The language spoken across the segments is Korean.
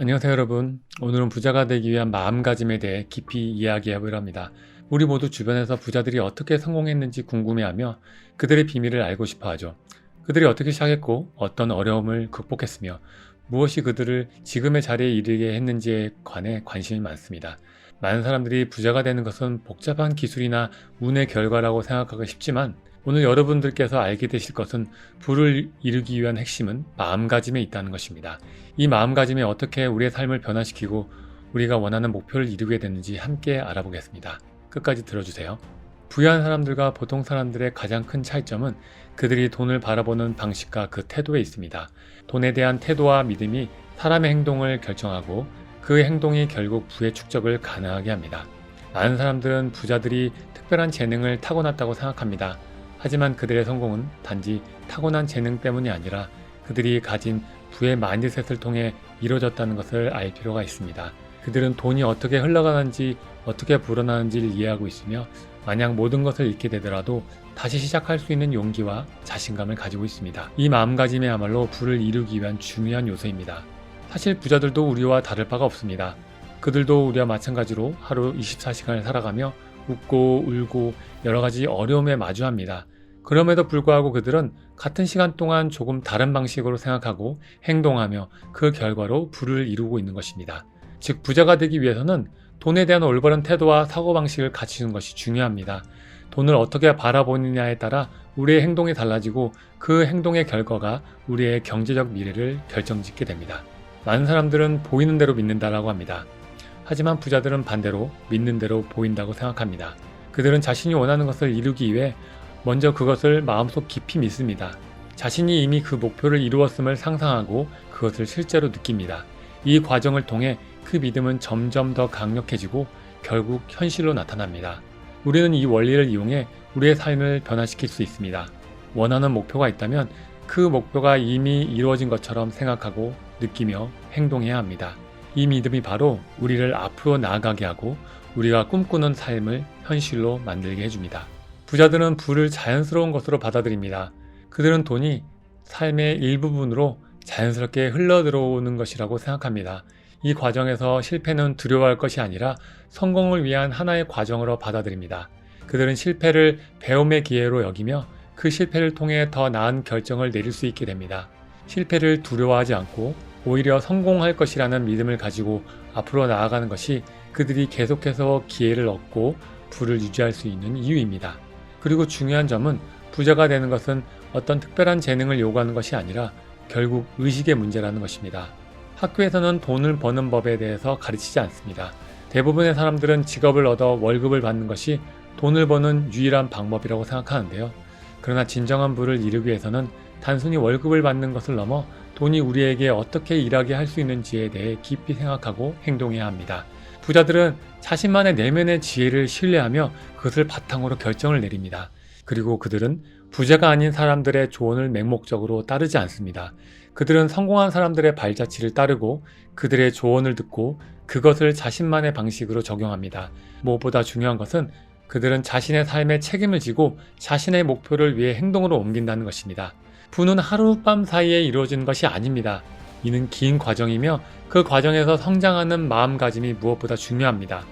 안녕하세요 여러분. 오늘은 부자가 되기 위한 마음가짐에 대해 깊이 이야기해보려 합니다. 우리 모두 주변에서 부자들이 어떻게 성공했는지 궁금해하며 그들의 비밀을 알고 싶어하죠. 그들이 어떻게 시작했고 어떤 어려움을 극복했으며 무엇이 그들을 지금의 자리에 이르게 했는지에 관해 관심이 많습니다. 많은 사람들이 부자가 되는 것은 복잡한 기술이나 운의 결과라고 생각하기 쉽지만 오늘 여러분들께서 알게 되실 것은 부를 이루기 위한 핵심은 마음가짐에 있다는 것입니다. 이 마음가짐이 어떻게 우리의 삶을 변화시키고 우리가 원하는 목표를 이루게 되는지 함께 알아보겠습니다. 끝까지 들어주세요. 부유한 사람들과 보통 사람들의 가장 큰 차이점은 그들이 돈을 바라보는 방식과 그 태도에 있습니다. 돈에 대한 태도와 믿음이 사람의 행동을 결정하고 그 행동이 결국 부의 축적을 가능하게 합니다. 많은 사람들은 부자들이 특별한 재능을 타고났다고 생각합니다. 하지만 그들의 성공은 단지 타고난 재능 때문이 아니라 그들이 가진 부의 마인드셋을 통해 이루어졌다는 것을 알 필요가 있습니다. 그들은 돈이 어떻게 흘러가는지 어떻게 불어나는지를 이해하고 있으며 만약 모든 것을 잃게 되더라도 다시 시작할 수 있는 용기와 자신감을 가지고 있습니다. 이 마음가짐이야말로 부를 이루기 위한 중요한 요소입니다. 사실 부자들도 우리와 다를 바가 없습니다. 그들도 우리와 마찬가지로 하루 24시간을 살아가며 웃고 울고 여러가지 어려움에 마주합니다. 그럼에도 불구하고 그들은 같은 시간 동안 조금 다른 방식으로 생각하고 행동하며 그 결과로 부를 이루고 있는 것입니다. 즉 부자가 되기 위해서는 돈에 대한 올바른 태도와 사고방식을 갖추는 것이 중요합니다. 돈을 어떻게 바라보느냐에 따라 우리의 행동이 달라지고 그 행동의 결과가 우리의 경제적 미래를 결정짓게 됩니다. 많은 사람들은 보이는 대로 믿는다라고 합니다. 하지만 부자들은 반대로 믿는 대로 보인다고 생각합니다. 그들은 자신이 원하는 것을 이루기 위해 먼저 그것을 마음속 깊이 믿습니다. 자신이 이미 그 목표를 이루었음을 상상하고 그것을 실제로 느낍니다. 이 과정을 통해 그 믿음은 점점 더 강력해지고 결국 현실로 나타납니다. 우리는 이 원리를 이용해 우리의 삶을 변화시킬 수 있습니다. 원하는 목표가 있다면 그 목표가 이미 이루어진 것처럼 생각하고 느끼며 행동해야 합니다. 이 믿음이 바로 우리를 앞으로 나아가게 하고 우리가 꿈꾸는 삶을 현실로 만들게 해줍니다. 부자들은 부를 자연스러운 것으로 받아들입니다. 그들은 돈이 삶의 일부분으로 자연스럽게 흘러들어오는 것이라고 생각합니다. 이 과정에서 실패는 두려워할 것이 아니라 성공을 위한 하나의 과정으로 받아들입니다. 그들은 실패를 배움의 기회로 여기며 그 실패를 통해 더 나은 결정을 내릴 수 있게 됩니다. 실패를 두려워하지 않고 오히려 성공할 것이라는 믿음을 가지고 앞으로 나아가는 것이 그들이 계속해서 기회를 얻고 부를 유지할 수 있는 이유입니다. 그리고 중요한 점은 부자가 되는 것은 어떤 특별한 재능을 요구하는 것이 아니라 결국 의식의 문제라는 것입니다. 학교에서는 돈을 버는 법에 대해서 가르치지 않습니다. 대부분의 사람들은 직업을 얻어 월급을 받는 것이 돈을 버는 유일한 방법이라고 생각하는데요. 그러나 진정한 부를 이루기 위해서는 단순히 월급을 받는 것을 넘어 돈이 우리에게 어떻게 일하게 할 수 있는지에 대해 깊이 생각하고 행동해야 합니다. 부자들은 자신만의 내면의 지혜를 신뢰하며 그것을 바탕으로 결정을 내립니다. 그리고 그들은 부자가 아닌 사람들의 조언을 맹목적으로 따르지 않습니다. 그들은 성공한 사람들의 발자취를 따르고 그들의 조언을 듣고 그것을 자신만의 방식으로 적용합니다. 무엇보다 중요한 것은 그들은 자신의 삶에 책임을 지고 자신의 목표를 위해 행동으로 옮긴다는 것입니다. 부는 하룻밤 사이에 이루어지는 것이 아닙니다. 이는 긴 과정이며 그 과정에서 성장하는 마음가짐이 무엇보다 중요합니다.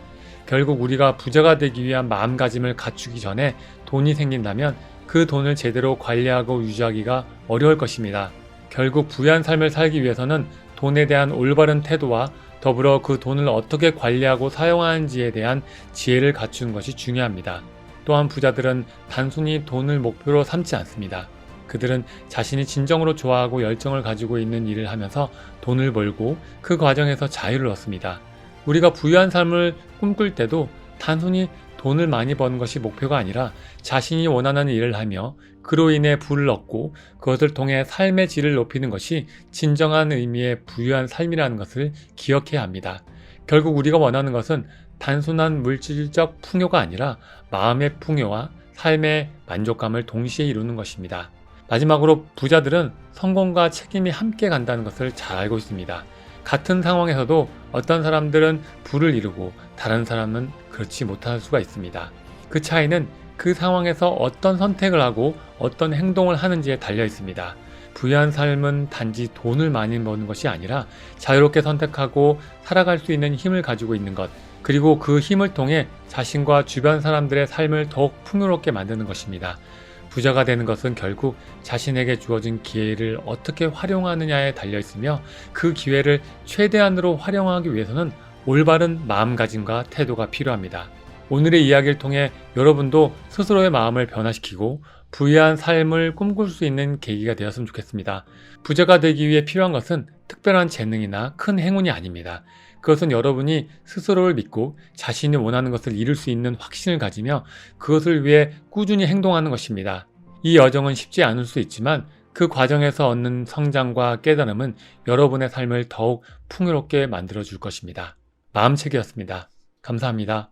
결국 우리가 부자가 되기 위한 마음가짐을 갖추기 전에 돈이 생긴다면 그 돈을 제대로 관리하고 유지하기가 어려울 것입니다. 결국 부유한 삶을 살기 위해서는 돈에 대한 올바른 태도와 더불어 그 돈을 어떻게 관리하고 사용하는지에 대한 지혜를 갖추는 것이 중요합니다. 또한 부자들은 단순히 돈을 목표로 삼지 않습니다. 그들은 자신이 진정으로 좋아하고 열정을 가지고 있는 일을 하면서 돈을 벌고 그 과정에서 자유를 얻습니다. 우리가 부유한 삶을 꿈꿀 때도 단순히 돈을 많이 버는 것이 목표가 아니라 자신이 원하는 일을 하며 그로 인해 부를 얻고 그것을 통해 삶의 질을 높이는 것이 진정한 의미의 부유한 삶이라는 것을 기억해야 합니다. 결국 우리가 원하는 것은 단순한 물질적 풍요가 아니라 마음의 풍요와 삶의 만족감을 동시에 이루는 것입니다. 마지막으로 부자들은 성공과 책임이 함께 간다는 것을 잘 알고 있습니다. 같은 상황에서도 어떤 사람들은 부를 이루고 다른 사람은 그렇지 못할 수가 있습니다. 그 차이는 그 상황에서 어떤 선택을 하고 어떤 행동을 하는지에 달려 있습니다. 부유한 삶은 단지 돈을 많이 버는 것이 아니라 자유롭게 선택하고 살아갈 수 있는 힘을 가지고 있는 것, 그리고 그 힘을 통해 자신과 주변 사람들의 삶을 더욱 풍요롭게 만드는 것입니다. 부자가 되는 것은 결국 자신에게 주어진 기회를 어떻게 활용하느냐에 달려 있으며, 그 기회를 최대한으로 활용하기 위해서는 올바른 마음가짐과 태도가 필요합니다. 오늘의 이야기를 통해 여러분도 스스로의 마음을 변화시키고 부유한 삶을 꿈꿀 수 있는 계기가 되었으면 좋겠습니다. 부자가 되기 위해 필요한 것은 특별한 재능이나 큰 행운이 아닙니다. 그것은 여러분이 스스로를 믿고 자신이 원하는 것을 이룰 수 있는 확신을 가지며 그것을 위해 꾸준히 행동하는 것입니다. 이 여정은 쉽지 않을 수 있지만 그 과정에서 얻는 성장과 깨달음은 여러분의 삶을 더욱 풍요롭게 만들어줄 것입니다. 마음책이었습니다. 감사합니다.